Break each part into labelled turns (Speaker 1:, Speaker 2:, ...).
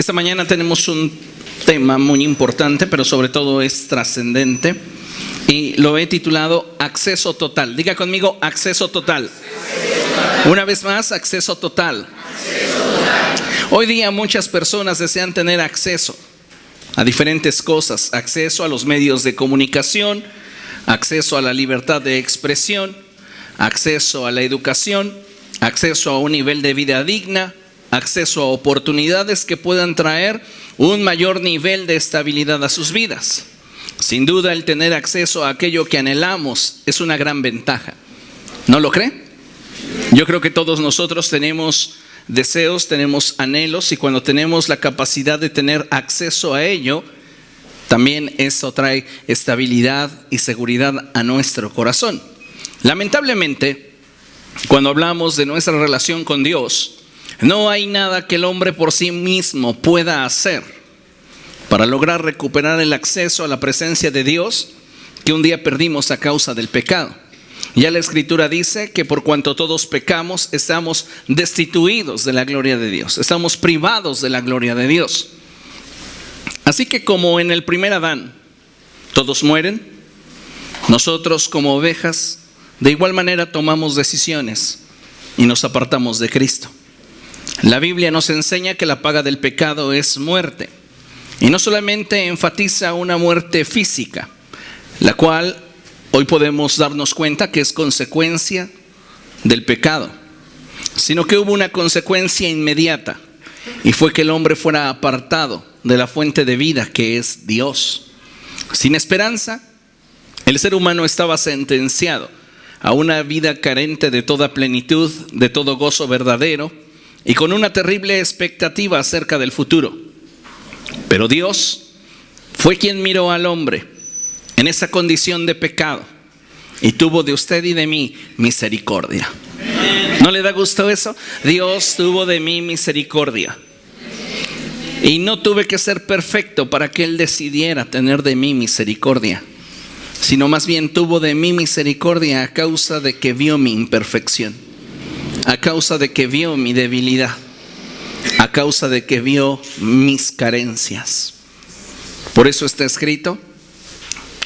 Speaker 1: Esta mañana tenemos un tema muy importante, pero sobre todo es trascendente, y lo he titulado Acceso Total. Diga conmigo, acceso total. Una vez más, acceso total. Hoy día muchas personas desean tener acceso a diferentes cosas, acceso a los medios de comunicación, acceso a la libertad de expresión, acceso a la educación, acceso a un nivel de vida digna, acceso a oportunidades que puedan traer un mayor nivel de estabilidad a sus vidas. Sin duda, el tener acceso a aquello que anhelamos es una gran ventaja. ¿No lo cree? Yo creo que todos nosotros tenemos deseos, tenemos anhelos, y cuando tenemos la capacidad de tener acceso a ello, también eso trae estabilidad y seguridad a nuestro corazón. Lamentablemente, cuando hablamos de nuestra relación con Dios, no hay nada que el hombre por sí mismo pueda hacer para lograr recuperar el acceso a la presencia de Dios que un día perdimos a causa del pecado. Ya la Escritura dice que por cuanto todos pecamos, estamos destituidos de la gloria de Dios, estamos privados de la gloria de Dios. Así que como en el primer Adán todos mueren, nosotros como ovejas de igual manera tomamos decisiones y nos apartamos de Cristo. La Biblia nos enseña que la paga del pecado es muerte, y no solamente enfatiza una muerte física, la cual hoy podemos darnos cuenta que es consecuencia del pecado, sino que hubo una consecuencia inmediata, y fue que el hombre fuera apartado de la fuente de vida que es Dios. Sin esperanza, el ser humano estaba sentenciado a una vida carente de toda plenitud, de todo gozo verdadero, y con una terrible expectativa acerca del futuro. Pero Dios fue quien miró al hombre en esa condición de pecado y tuvo de usted y de mí misericordia. ¿No le da gusto eso? Dios tuvo de mí misericordia. Y no tuve que ser perfecto para que Él decidiera tener de mí misericordia, sino más bien tuvo de mí misericordia a causa de que vio mi imperfección, a causa de que vio mi debilidad, a causa de que vio mis carencias. Por eso está escrito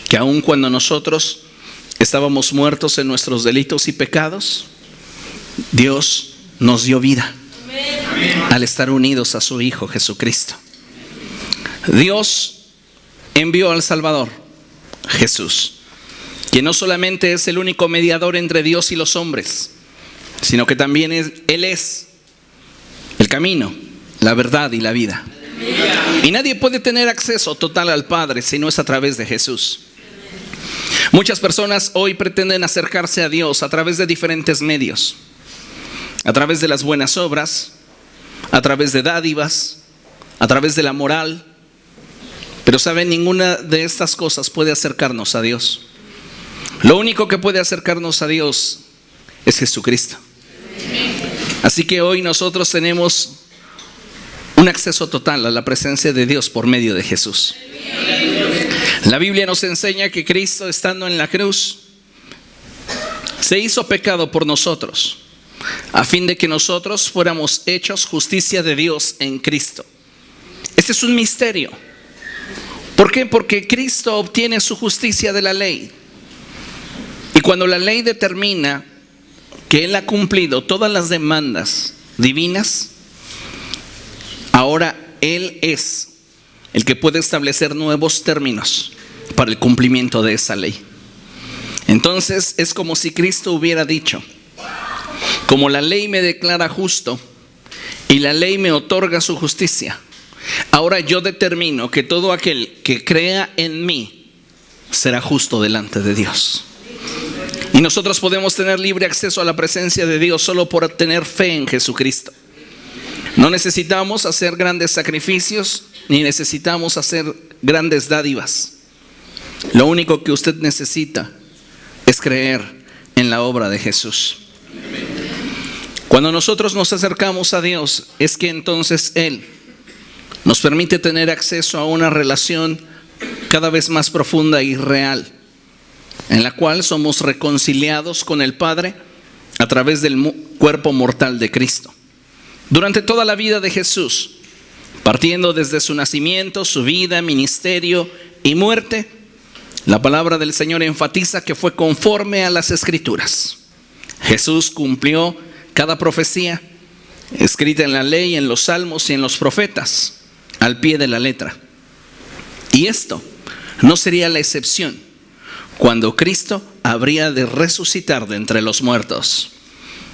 Speaker 1: que aun cuando nosotros estábamos muertos en nuestros delitos y pecados, Dios nos dio vida al estar unidos a su Hijo Jesucristo. Dios envió al Salvador, Jesús, quien no solamente es el único mediador entre Dios y los hombres, sino que también Él es el camino, la verdad y la vida. Y nadie puede tener acceso total al Padre si no es a través de Jesús. Muchas personas hoy pretenden acercarse a Dios a través de diferentes medios, a través de las buenas obras, a través de dádivas, a través de la moral. Pero saben, ninguna de estas cosas puede acercarnos a Dios. Lo único que puede acercarnos a Dios es Jesucristo. Así que hoy nosotros tenemos un acceso total a la presencia de Dios por medio de Jesús. La Biblia nos enseña que Cristo, estando en la cruz, se hizo pecado por nosotros, a fin de que nosotros fuéramos hechos justicia de Dios en Cristo. Este es un misterio. ¿Por qué? Porque Cristo obtiene su justicia de la ley. Y cuando la ley determina que Él ha cumplido todas las demandas divinas, ahora Él es el que puede establecer nuevos términos para el cumplimiento de esa ley. Entonces es como si Cristo hubiera dicho: como la ley me declara justo y la ley me otorga su justicia, ahora yo determino que todo aquel que crea en mí será justo delante de Dios. Y nosotros podemos tener libre acceso a la presencia de Dios solo por tener fe en Jesucristo. No necesitamos hacer grandes sacrificios, ni necesitamos hacer grandes dádivas. Lo único que usted necesita es creer en la obra de Jesús. Cuando nosotros nos acercamos a Dios, es que entonces Él nos permite tener acceso a una relación cada vez más profunda y real, en la cual somos reconciliados con el Padre a través del cuerpo mortal de Cristo. Durante toda la vida de Jesús, partiendo desde su nacimiento, su vida, ministerio y muerte, la palabra del Señor enfatiza que fue conforme a las Escrituras. Jesús cumplió cada profecía escrita en la ley, en los salmos y en los profetas, al pie de la letra. Y esto no sería la excepción cuando Cristo habría de resucitar de entre los muertos.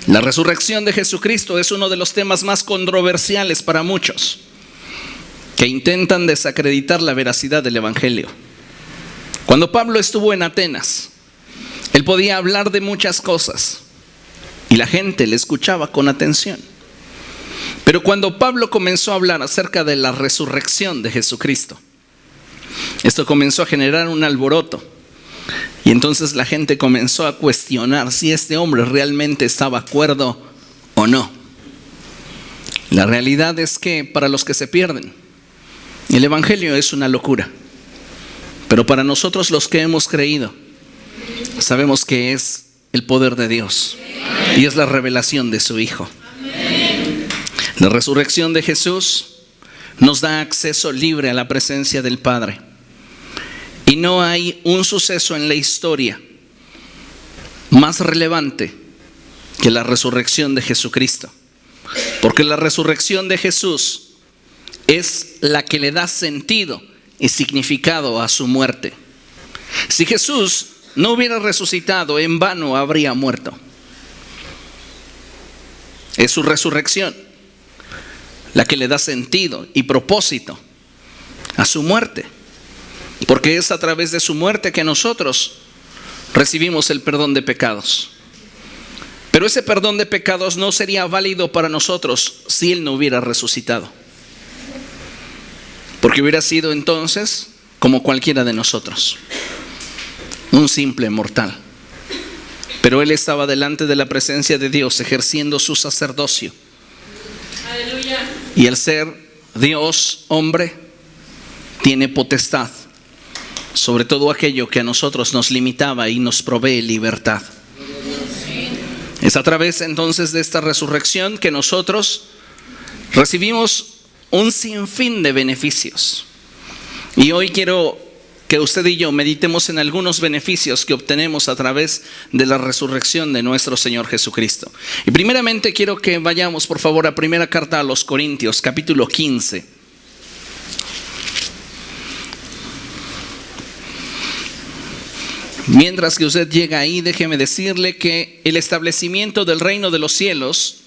Speaker 1: La resurrección de Jesucristo es uno de los temas más controversiales para muchos, que intentan desacreditar la veracidad del Evangelio. Cuando Pablo estuvo en Atenas, él podía hablar de muchas cosas y la gente le escuchaba con atención. Pero cuando Pablo comenzó a hablar acerca de la resurrección de Jesucristo, esto comenzó a generar un alboroto. Y entonces la gente comenzó a cuestionar si este hombre realmente estaba acuerdo o no. La realidad es que para los que se pierden, el Evangelio es una locura. Pero para nosotros los que hemos creído, sabemos que es el poder de Dios y es la revelación de su Hijo. La resurrección de Jesús nos da acceso libre a la presencia del Padre. Y no hay un suceso en la historia más relevante que la resurrección de Jesucristo. Porque la resurrección de Jesús es la que le da sentido y significado a su muerte. Si Jesús no hubiera resucitado, en vano habría muerto. Es su resurrección la que le da sentido y propósito a su muerte. Porque es a través de su muerte que nosotros recibimos el perdón de pecados. Pero ese perdón de pecados no sería válido para nosotros si Él no hubiera resucitado. Porque hubiera sido entonces como cualquiera de nosotros, un simple mortal. Pero Él estaba delante de la presencia de Dios ejerciendo su sacerdocio. Aleluya. Y al ser Dios, hombre, tiene potestad sobre todo aquello que a nosotros nos limitaba y nos provee libertad. Es a través entonces de esta resurrección que nosotros recibimos un sinfín de beneficios. Y hoy quiero que usted y yo meditemos en algunos beneficios que obtenemos a través de la resurrección de nuestro Señor Jesucristo. Y primeramente quiero que vayamos por favor a primera carta a los Corintios, capítulo 15. Mientras que usted llega ahí, déjeme decirle que el establecimiento del reino de los cielos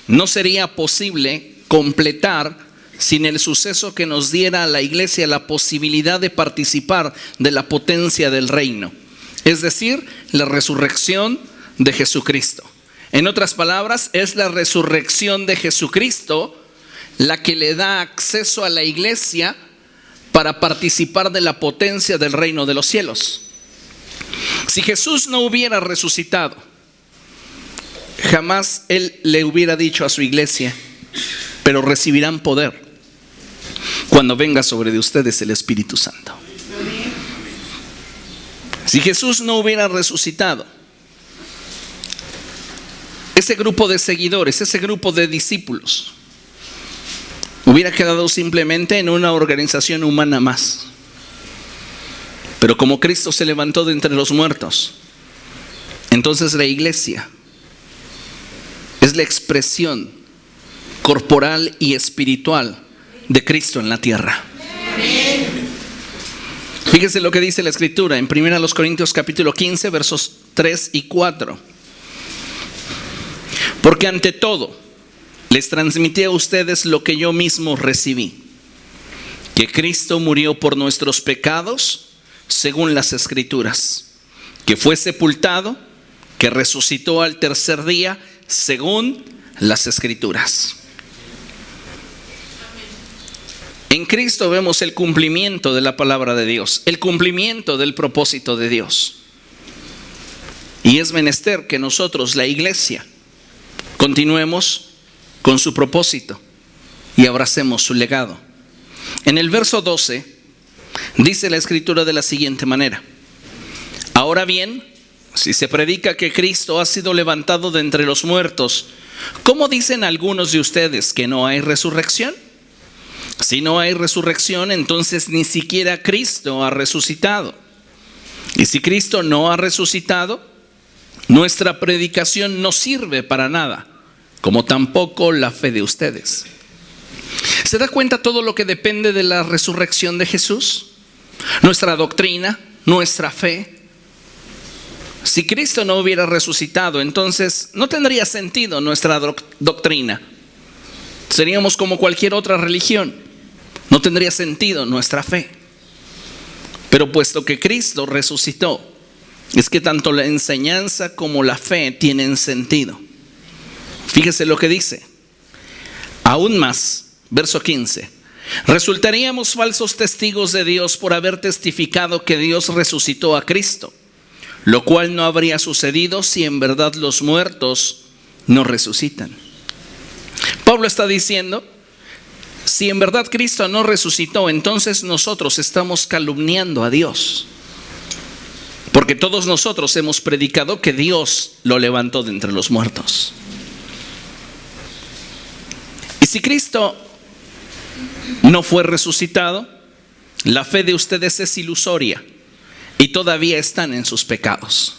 Speaker 1: no sería posible completar sin el suceso que nos diera a la iglesia la posibilidad de participar de la potencia del reino, es decir, la resurrección de Jesucristo. En otras palabras, es la resurrección de Jesucristo la que le da acceso a la iglesia para participar de la potencia del reino de los cielos. Si Jesús no hubiera resucitado, jamás Él le hubiera dicho a su iglesia: pero recibirán poder cuando venga sobre de ustedes el Espíritu Santo. Si Jesús no hubiera resucitado, ese grupo de seguidores, ese grupo de discípulos, hubiera quedado simplemente en una organización humana más. Pero como Cristo se levantó de entre los muertos, entonces la iglesia es la expresión corporal y espiritual de Cristo en la tierra. Fíjese lo que dice la Escritura en 1 Corintios capítulo 15, versos 3 y 4. Porque ante todo les transmití a ustedes lo que yo mismo recibí, que Cristo murió por nuestros pecados según las Escrituras, que fue sepultado, que resucitó al tercer día según las Escrituras. En Cristo vemos el cumplimiento de la palabra de Dios, el cumplimiento del propósito de Dios. Y es menester que nosotros, la iglesia, continuemos con su propósito y abracemos su legado. En el verso 12 dice la Escritura de la siguiente manera: ahora bien, si se predica que Cristo ha sido levantado de entre los muertos, ¿cómo dicen algunos de ustedes que no hay resurrección? Si no hay resurrección, entonces ni siquiera Cristo ha resucitado. Y si Cristo no ha resucitado, nuestra predicación no sirve para nada, como tampoco la fe de ustedes. ¿Se da cuenta todo lo que depende de la resurrección de Jesús? Nuestra doctrina, nuestra fe. Si Cristo no hubiera resucitado, entonces no tendría sentido nuestra doctrina. Seríamos como cualquier otra religión. No tendría sentido nuestra fe. Pero puesto que Cristo resucitó, es que tanto la enseñanza como la fe tienen sentido. Fíjese lo que dice. Aún más, verso 15. Resultaríamos falsos testigos de Dios por haber testificado que Dios resucitó a Cristo, lo cual no habría sucedido si en verdad los muertos no resucitan. Pablo está diciendo, si en verdad Cristo no resucitó, entonces nosotros estamos calumniando a Dios. Porque todos nosotros hemos predicado que Dios lo levantó de entre los muertos. Y si Cristo no fue resucitado, la fe de ustedes es ilusoria y todavía están en sus pecados.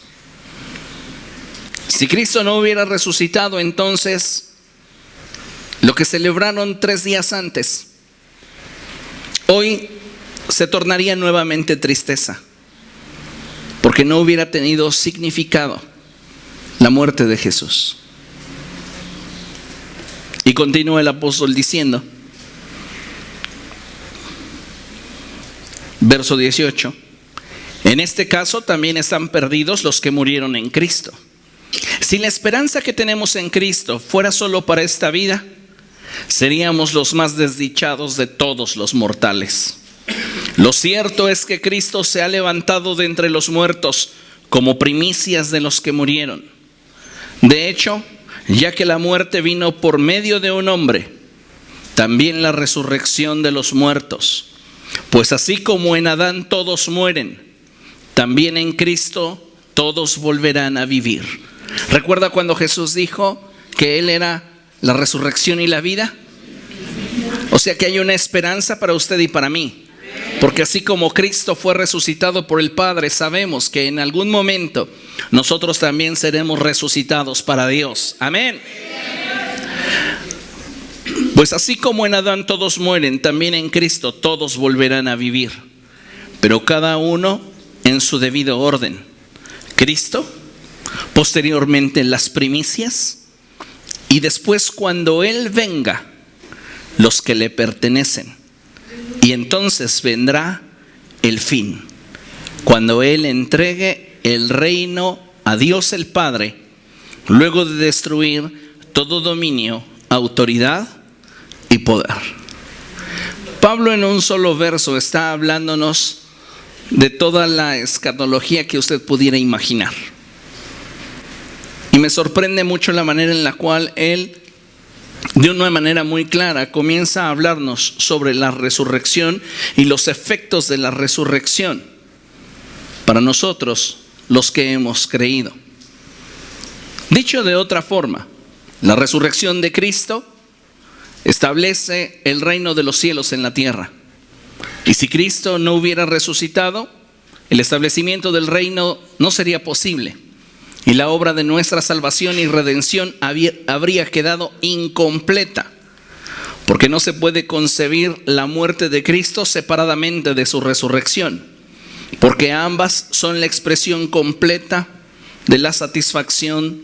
Speaker 1: Si Cristo no hubiera resucitado, entonces lo que celebraron 3 días antes, hoy se tornaría nuevamente tristeza, porque no hubiera tenido significado la muerte de Jesús. Y continúa el apóstol diciendo, verso 18, en este caso también están perdidos los que murieron en Cristo. Si la esperanza que tenemos en Cristo fuera solo para esta vida, seríamos los más desdichados de todos los mortales. Lo cierto es que Cristo se ha levantado de entre los muertos como primicias de los que murieron. De hecho, ya que la muerte vino por medio de un hombre, también la resurrección de los muertos. Pues así como en Adán todos mueren, también en Cristo todos volverán a vivir. ¿Recuerda cuando Jesús dijo que Él era la resurrección y la vida? O sea que hay una esperanza para usted y para mí. Porque así como Cristo fue resucitado por el Padre, sabemos que en algún momento nosotros también seremos resucitados para Dios. Amén. Pues así como en Adán todos mueren, también en Cristo todos volverán a vivir, pero cada uno en su debido orden. Cristo, posteriormente las primicias, y después cuando Él venga, los que le pertenecen. Y entonces vendrá el fin, cuando Él entregue el reino a Dios el Padre, luego de destruir todo dominio, autoridad y poder. Pablo en un solo verso está hablándonos de toda la escatología que usted pudiera imaginar. Y me sorprende mucho la manera en la cual él, de una manera muy clara, comienza a hablarnos sobre la resurrección y los efectos de la resurrección para nosotros, los que hemos creído. Dicho de otra forma, la resurrección de Cristo establece el reino de los cielos en la tierra. Y si Cristo no hubiera resucitado, el establecimiento del reino no sería posible. Y la obra de nuestra salvación y redención habría quedado incompleta. Porque no se puede concebir la muerte de Cristo separadamente de su resurrección. Porque ambas son la expresión completa de la satisfacción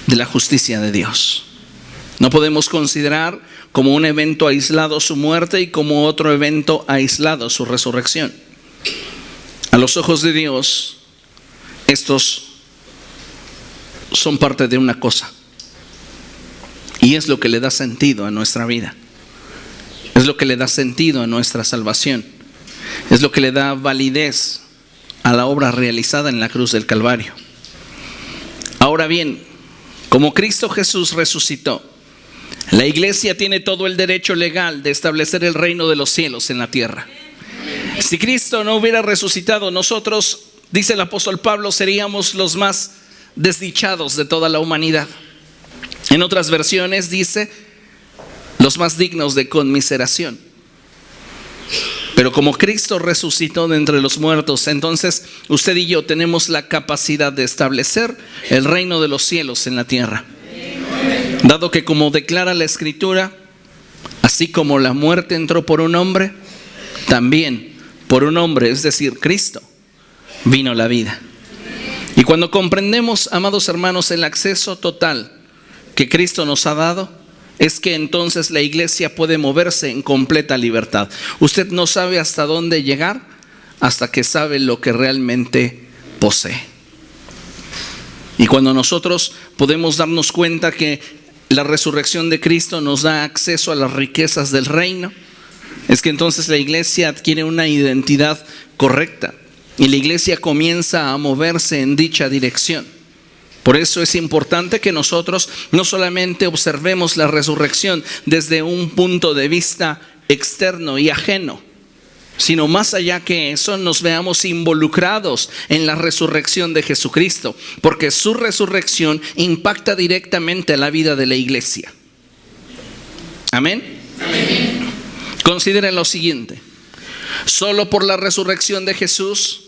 Speaker 1: de la justicia de Dios. No podemos considerar como un evento aislado su muerte y como otro evento aislado su resurrección. A los ojos de Dios, estos son parte de una cosa. Y es lo que le da sentido a nuestra vida. Es lo que le da sentido a nuestra salvación. Es lo que le da validez a la obra realizada en la cruz del Calvario. Ahora bien, como Cristo Jesús resucitó, la iglesia tiene todo el derecho legal de establecer el reino de los cielos en la tierra. Si Cristo no hubiera resucitado, nosotros, dice el apóstol Pablo, seríamos los más desdichados de toda la humanidad. En otras versiones dice, los más dignos de conmiseración. Pero como Cristo resucitó de entre los muertos, entonces usted y yo tenemos la capacidad de establecer el reino de los cielos en la tierra. Dado que, como declara la Escritura, así como la muerte entró por un hombre, también por un hombre, es decir, Cristo, vino la vida. Y cuando comprendemos, amados hermanos, el acceso total que Cristo nos ha dado, es que entonces la iglesia puede moverse en completa libertad. Usted no sabe hasta dónde llegar hasta que sabe lo que realmente posee. Y cuando nosotros podemos darnos cuenta que la resurrección de Cristo nos da acceso a las riquezas del reino, es que entonces la iglesia adquiere una identidad correcta y la iglesia comienza a moverse en dicha dirección. Por eso es importante que nosotros no solamente observemos la resurrección desde un punto de vista externo y ajeno, sino más allá que eso, nos veamos involucrados en la resurrección de Jesucristo, porque su resurrección impacta directamente la vida de la iglesia. Amén. Amén. Consideren lo siguiente: solo por la resurrección de Jesús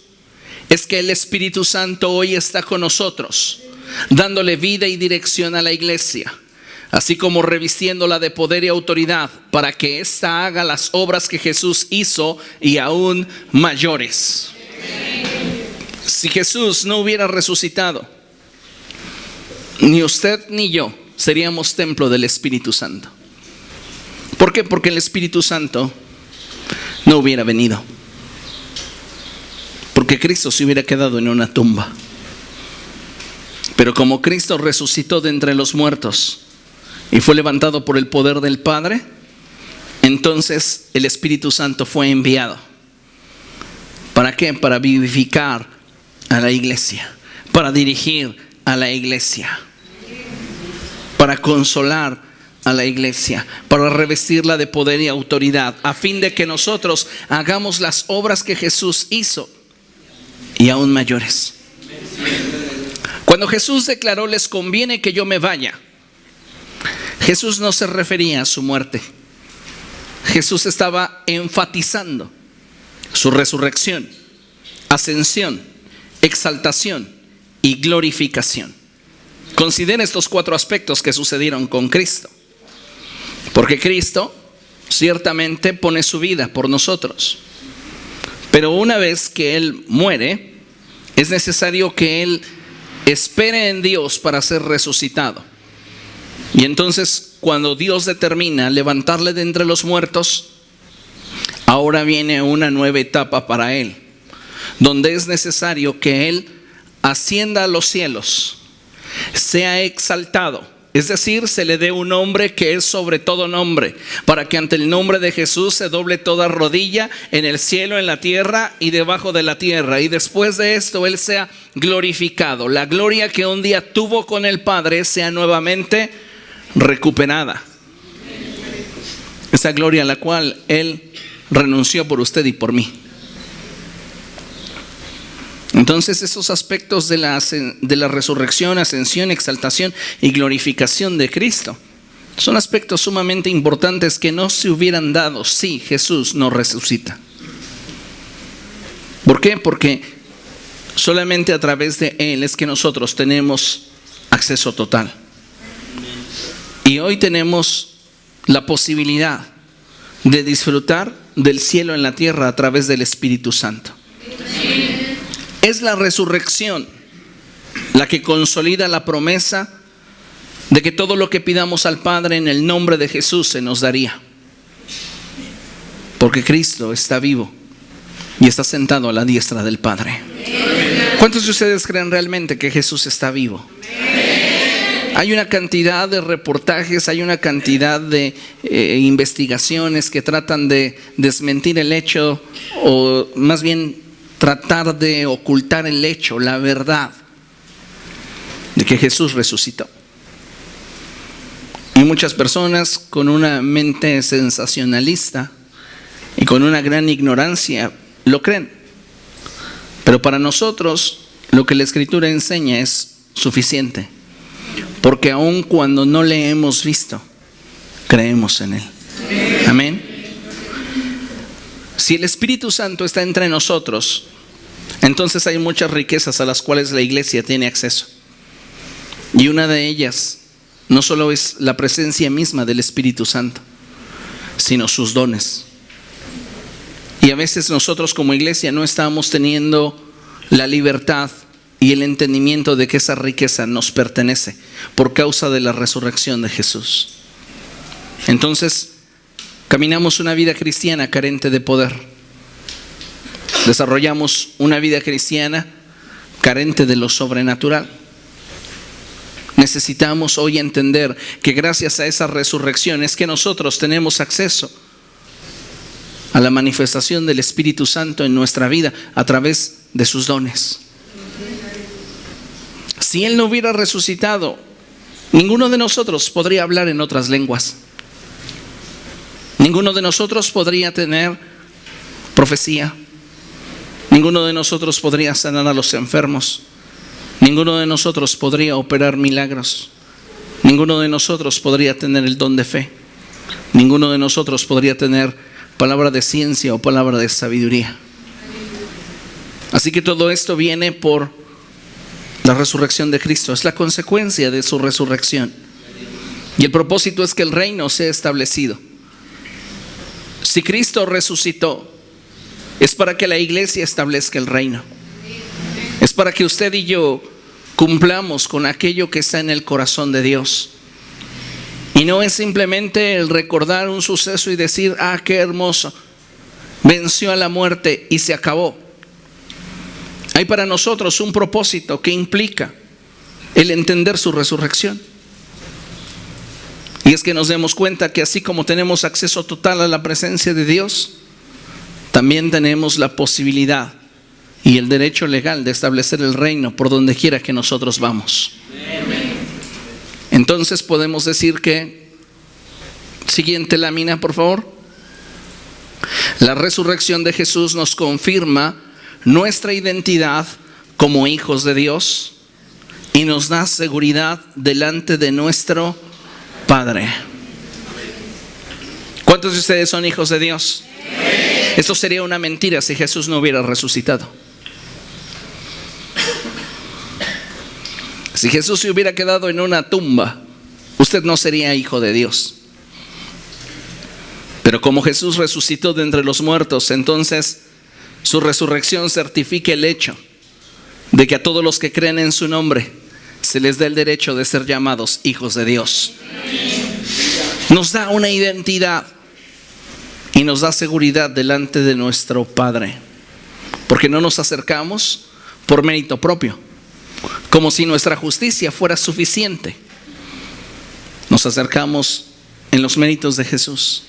Speaker 1: es que el Espíritu Santo hoy está con nosotros, dándole vida y dirección a la iglesia, así como revistiéndola de poder y autoridad para que ésta haga las obras que Jesús hizo y aún mayores. Si Jesús no hubiera resucitado, ni usted ni yo seríamos templo del Espíritu Santo. ¿Por qué? Porque el Espíritu Santo no hubiera venido, porque Cristo se hubiera quedado en una tumba. Pero como Cristo resucitó de entre los muertos y fue levantado por el poder del Padre, entonces el Espíritu Santo fue enviado. ¿Para qué? Para vivificar a la iglesia, para dirigir a la iglesia, para consolar a la iglesia, para revestirla de poder y autoridad, a fin de que nosotros hagamos las obras que Jesús hizo y aún mayores. Cuando Jesús declaró: les conviene que yo me vaya, Jesús no se refería a su muerte. Jesús estaba enfatizando su resurrección, ascensión, exaltación y glorificación. Considera estos 4 aspectos que sucedieron con Cristo. Porque Cristo ciertamente pone su vida por nosotros. Pero una vez que Él muere, es necesario que Él espere en Dios para ser resucitado. Y entonces, cuando Dios determina levantarle de entre los muertos, ahora viene una nueva etapa para Él, donde es necesario que Él ascienda a los cielos, sea exaltado, es decir, se le dé un nombre que es sobre todo nombre, para que ante el nombre de Jesús se doble toda rodilla en el cielo, en la tierra y debajo de la tierra. Y después de esto Él sea glorificado. La gloria que un día tuvo con el Padre sea nuevamente recuperada. Esa gloria a la cual Él renunció por usted y por mí. Entonces, esos aspectos de la resurrección, ascensión, exaltación y glorificación de Cristo son aspectos sumamente importantes que no se hubieran dado si Jesús no resucita. ¿Por qué? Porque solamente a través de Él es que nosotros tenemos acceso total. Y hoy tenemos la posibilidad de disfrutar del cielo en la tierra a través del Espíritu Santo. Es la resurrección la que consolida la promesa de que todo lo que pidamos al Padre en el nombre de Jesús se nos daría. Porque Cristo está vivo y está sentado a la diestra del Padre. ¿Cuántos de ustedes creen realmente que Jesús está vivo? Hay una cantidad de reportajes, hay una cantidad de investigaciones que tratan de desmentir el hecho, o más bien tratar de ocultar el hecho, la verdad de que Jesús resucitó. Y muchas personas con una mente sensacionalista y con una gran ignorancia lo creen. Pero para nosotros lo que la Escritura enseña es suficiente, porque aun cuando no le hemos visto, creemos en Él. Amén. Si el Espíritu Santo está entre nosotros, entonces hay muchas riquezas a las cuales la iglesia tiene acceso. Y una de ellas no solo es la presencia misma del Espíritu Santo, sino sus dones. Y a veces nosotros como iglesia no estamos teniendo la libertad y el entendimiento de que esa riqueza nos pertenece por causa de la resurrección de Jesús. Entonces, caminamos una vida cristiana carente de poder. Desarrollamos una vida cristiana carente de lo sobrenatural. Necesitamos hoy entender que gracias a esa resurrección es que nosotros tenemos acceso a la manifestación del Espíritu Santo en nuestra vida a través de sus dones. Si Él no hubiera resucitado, ninguno de nosotros podría hablar en otras lenguas. Ninguno de nosotros podría tener profecía. Ninguno de nosotros podría sanar a los enfermos. Ninguno de nosotros podría operar milagros. Ninguno de nosotros podría tener el don de fe. Ninguno de nosotros podría tener palabra de ciencia o palabra de sabiduría. Así que todo esto viene por la resurrección de Cristo. Es la consecuencia de su resurrección. Y el propósito es que el reino sea establecido. Si Cristo resucitó, es para que la iglesia establezca el reino. Es para que usted y yo cumplamos con aquello que está en el corazón de Dios. Y no es simplemente el recordar un suceso y decir, ah, qué hermoso, venció a la muerte y se acabó. Hay para nosotros un propósito que implica el entender su resurrección. Y es que nos demos cuenta que así como tenemos acceso total a la presencia de Dios, también tenemos la posibilidad y el derecho legal de establecer el reino por donde quiera que nosotros vamos. Entonces podemos decir que, siguiente lámina por favor, la resurrección de Jesús nos confirma nuestra identidad como hijos de Dios y nos da seguridad delante de nuestro Padre. ¿Cuántos de ustedes son hijos de Dios? Esto sería una mentira si Jesús no hubiera resucitado. Si Jesús se hubiera quedado en una tumba, usted no sería hijo de Dios. Pero como Jesús resucitó de entre los muertos, entonces su resurrección certifica el hecho de que a todos los que creen en su nombre se les da el derecho de ser llamados hijos de Dios. Nos da una identidad y nos da seguridad delante de nuestro Padre, porque no nos acercamos por mérito propio, como si nuestra justicia fuera suficiente. Nos acercamos en los méritos de Jesús,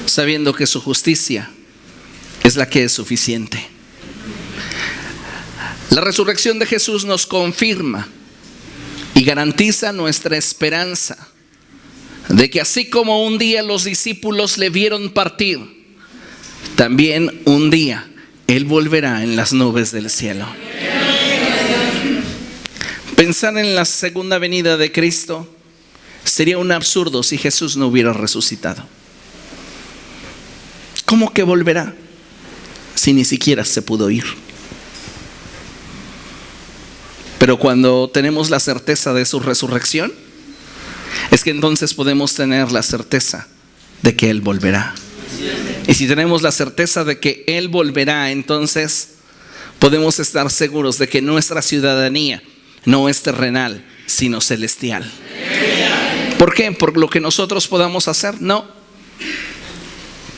Speaker 1: sabiendo que su justicia es la que es suficiente. La resurrección de Jesús nos confirma y garantiza nuestra esperanza de que así como un día los discípulos le vieron partir, también un día Él volverá en las nubes del cielo. Pensar en la segunda venida de Cristo sería un absurdo si Jesús no hubiera resucitado. ¿Cómo que volverá si ni siquiera se pudo ir? Pero cuando tenemos la certeza de su resurrección, es que entonces podemos tener la certeza de que Él volverá. Y si tenemos la certeza de que Él volverá, entonces podemos estar seguros de que nuestra ciudadanía no es terrenal, sino celestial. ¿Por qué? ¿Por lo que nosotros podamos hacer? No.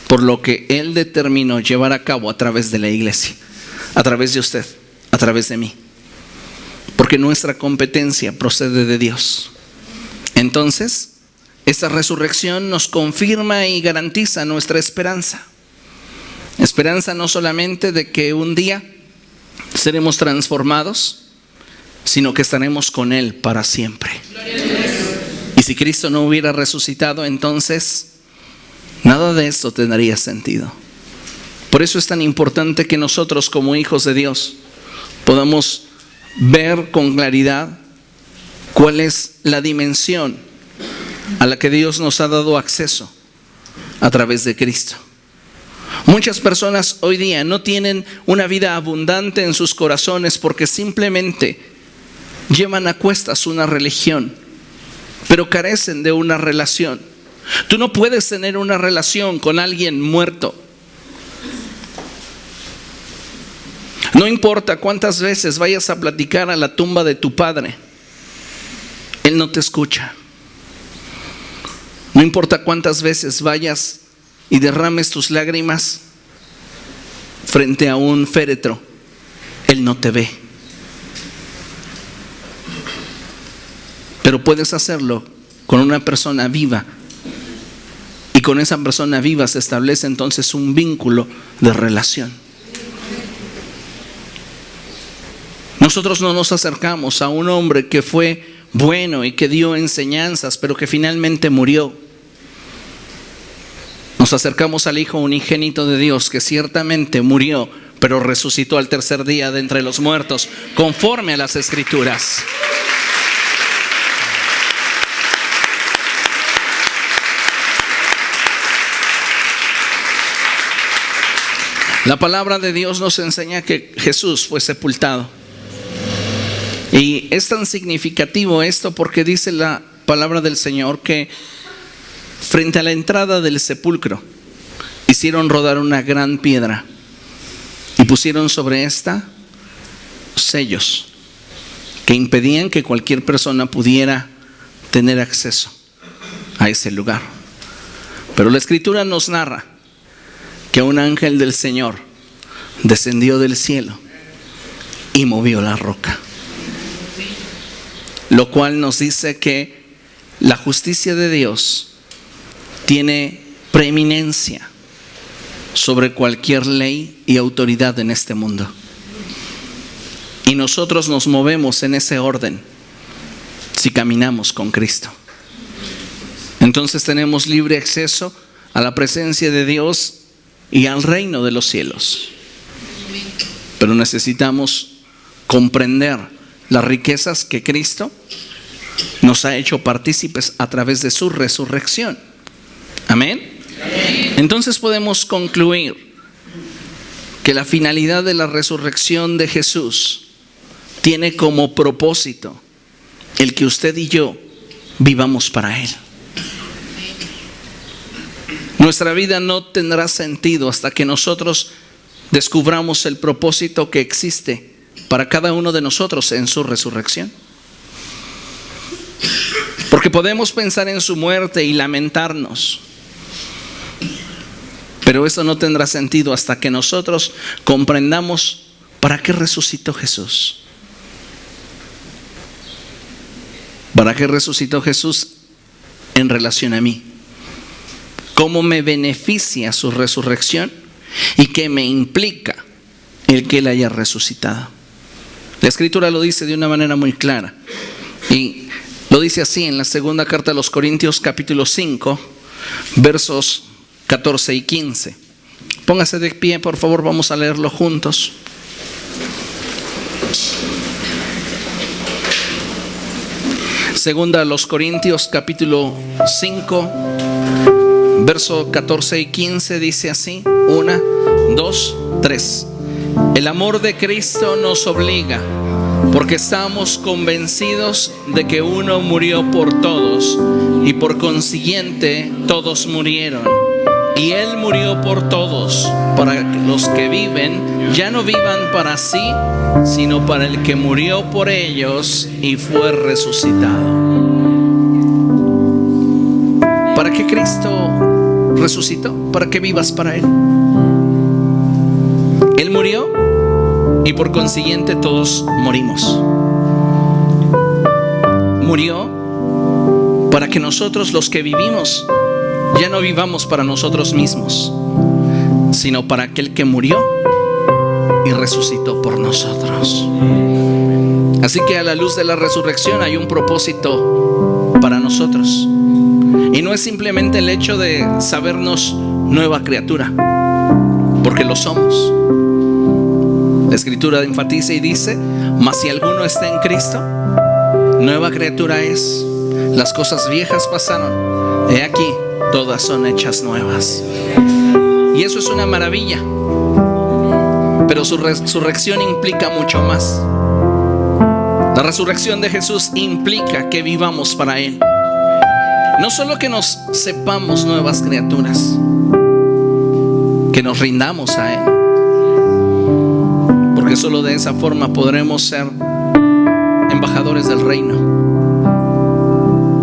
Speaker 1: Por lo que Él determinó llevar a cabo a través de la iglesia, a través de usted, a través de mí. Porque nuestra competencia procede de Dios. Entonces, esta resurrección nos confirma y garantiza nuestra esperanza. Esperanza no solamente de que un día seremos transformados, sino que estaremos con Él para siempre. Y si Cristo no hubiera resucitado, entonces nada de esto tendría sentido. Por eso es tan importante que nosotros como hijos de Dios podamos ver con claridad cuál es la dimensión a la que Dios nos ha dado acceso a través de Cristo. Muchas personas hoy día no tienen una vida abundante en sus corazones porque simplemente llevan a cuestas una religión, pero carecen de una relación. Tú no puedes tener una relación con alguien muerto. No importa cuántas veces vayas a platicar a la tumba de tu padre, él no te escucha. No importa cuántas veces vayas y derrames tus lágrimas frente a un féretro, él no te ve. Pero puedes hacerlo con una persona viva, y con esa persona viva se establece entonces un vínculo de relación. Nosotros no nos acercamos a un hombre que fue bueno y que dio enseñanzas, pero que finalmente murió. Nos acercamos al Hijo unigénito de Dios, que ciertamente murió, pero resucitó al tercer día de entre los muertos, conforme a las Escrituras. La palabra de Dios nos enseña que Jesús fue sepultado. Y es tan significativo esto porque dice la palabra del Señor que frente a la entrada del sepulcro hicieron rodar una gran piedra y pusieron sobre esta sellos que impedían que cualquier persona pudiera tener acceso a ese lugar. Pero la Escritura nos narra que un ángel del Señor descendió del cielo y movió la roca, lo cual nos dice que la justicia de Dios tiene preeminencia sobre cualquier ley y autoridad en este mundo. Y nosotros nos movemos en ese orden si caminamos con Cristo. Entonces tenemos libre acceso a la presencia de Dios y al reino de los cielos. Pero necesitamos comprender las riquezas que Cristo nos ha hecho partícipes a través de su resurrección. Amén. Entonces podemos concluir que la finalidad de la resurrección de Jesús tiene como propósito el que usted y yo vivamos para Él. Nuestra vida no tendrá sentido hasta que nosotros descubramos el propósito que existe para cada uno de nosotros en su resurrección. Porque podemos pensar en su muerte y lamentarnos, pero eso no tendrá sentido hasta que nosotros comprendamos para qué resucitó Jesús. ¿Para qué resucitó Jesús en relación a mí? ¿Cómo me beneficia su resurrección? ¿Y qué me implica el que Él haya resucitado? La Escritura lo dice de una manera muy clara. Y lo dice así en la segunda carta a los Corintios, capítulo 5, versos 14 y 15. Póngase de pie, por favor, vamos a leerlo juntos. Segunda a los Corintios, capítulo 5, verso 14 y 15, dice así: 1, 2, 3. El amor de Cristo nos obliga, porque estamos convencidos de que uno murió por todos, y por consiguiente todos murieron. Y Él murió por todos, para que los que viven ya no vivan para sí, sino para el que murió por ellos y fue resucitado. ¿Para qué Cristo resucitó? Para que vivas para Él. Él murió y por consiguiente todos morimos. Murió para que nosotros, los que vivimos, ya no vivamos para nosotros mismos, sino para aquel que murió y resucitó por nosotros. Así que a la luz de la resurrección hay un propósito para nosotros. Y no es simplemente el hecho de sabernos nueva criatura, porque lo somos. La Escritura enfatiza y dice: mas si alguno está en Cristo, nueva criatura es. Las cosas viejas pasaron, he aquí, todas son hechas nuevas. Y eso es una maravilla. Pero su resurrección implica mucho más. La resurrección de Jesús implica que vivamos para Él. No solo que nos sepamos nuevas criaturas, que nos rindamos a Él, porque solo de esa forma podremos ser embajadores del reino,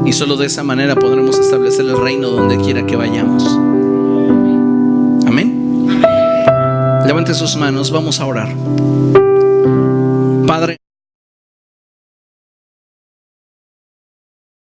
Speaker 1: y solo de esa manera podremos establecer el reino donde quiera que vayamos. Amén. Levante sus manos, vamos a orar.